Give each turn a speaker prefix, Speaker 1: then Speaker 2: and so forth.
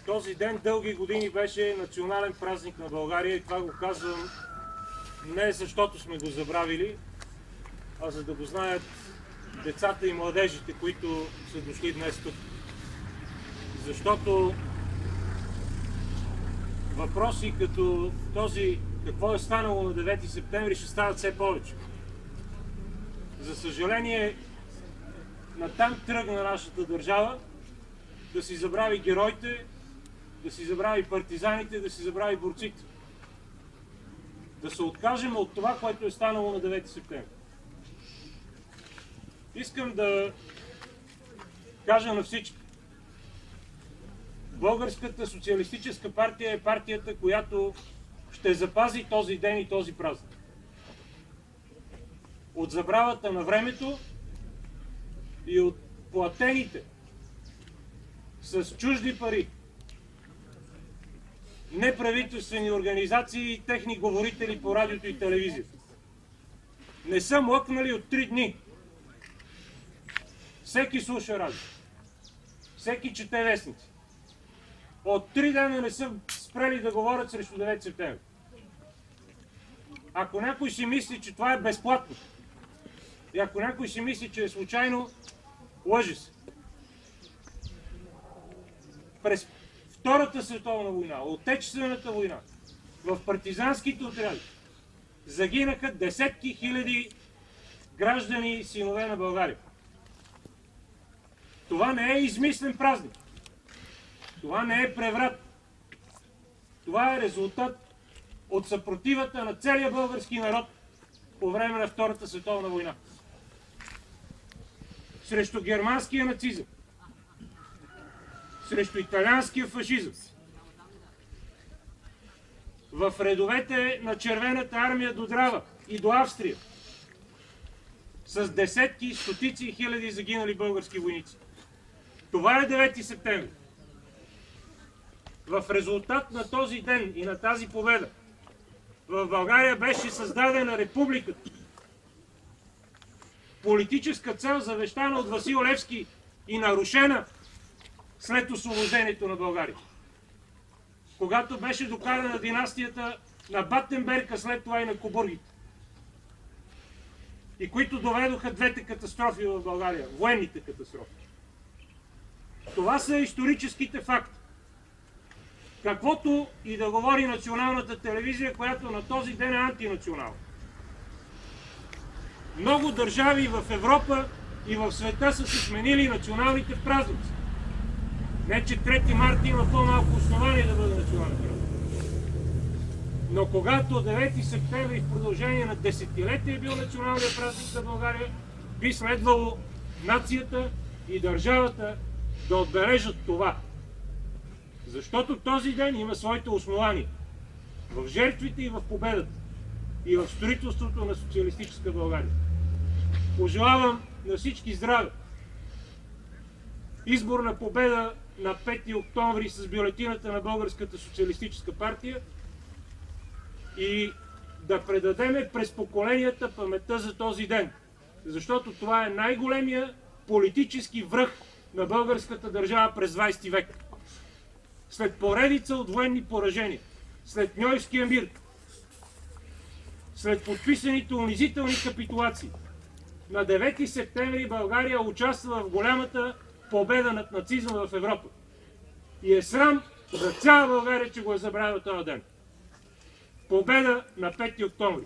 Speaker 1: Този ден дълги години беше национален празник на България и това го казвам не защото сме го забравили, а за да го знаят децата и младежите, които са дошли днес тук. Защото въпроси като този какво е станало на 9 септември ще стават все повече. За съжаление, натам тръгна нашата държава да си забрави героите, да си забрави партизаните, да си забрави борците. Да се откажем от това, което е станало на 9 септември. Искам да кажа на всички. Българската социалистическа партия е партията, която ще запази този ден и този празник. От забравата на времето и от платените с чужди пари неправителствени организации и техни говорители по радиото и телевизията. Не са млъкнали от 3 дни. Всеки слуша радио. Всеки чете вестници. От 3 дена не са спрели да говорят срещу 9 септември. Ако някой си мисли, че това е безплатно, и ако някой си мисли, че е случайно, лъже се. През Втората световна война, Отечествената война, в партизанските отряди загинаха десетки хиляди граждани и синове на България. Това не е измислен празник. Това не е преврат. Това е резултат от съпротивата на целия български народ по време на Втората световна война. Срещу германския нацизъм, срещу италианския фашизъм. В редовете на Червената армия до Драва и до Австрия с десетки, стотици и хиляди загинали български войници. Това е 9 септември. В резултат на този ден и на тази победа в България беше създадена републиката. Политическа цел, завещана от Васил Левски и нарушена след освобождението на България. Когато беше докарана династията на Батенберг, а след това и на Кобургите. И които доведоха двете катастрофи в България, военните катастрофи. Това са историческите факти. Каквото и да говори националната телевизия, която на този ден е антинационална. Много държави в Европа и в света са се сменили националните празници. Не, че 3 марта има по-малко основание да бъде национален празник. Но когато 9 септември в продължение на десетилетия е бил националният празник на България, би следвало нацията и държавата да отбележат това. Защото този ден има своите основания в жертвите и в победата и в строителството на социалистическа България. Пожелавам на всички здраве! Изборна победа на 5 октомври с бюлетината на Българската социалистическа партия и да предадеме през поколенията паметта за този ден. Защото това е най-големия политически връх на българската държава през 20 век. След поредица от военни поражения, след Ньойския мир, след подписаните унизителни капитулации, на 9 септември България участва в голямата победа над нацизма в Европа. И е срам за цяла България, че го е забравил този ден. Победа на 5 октомври.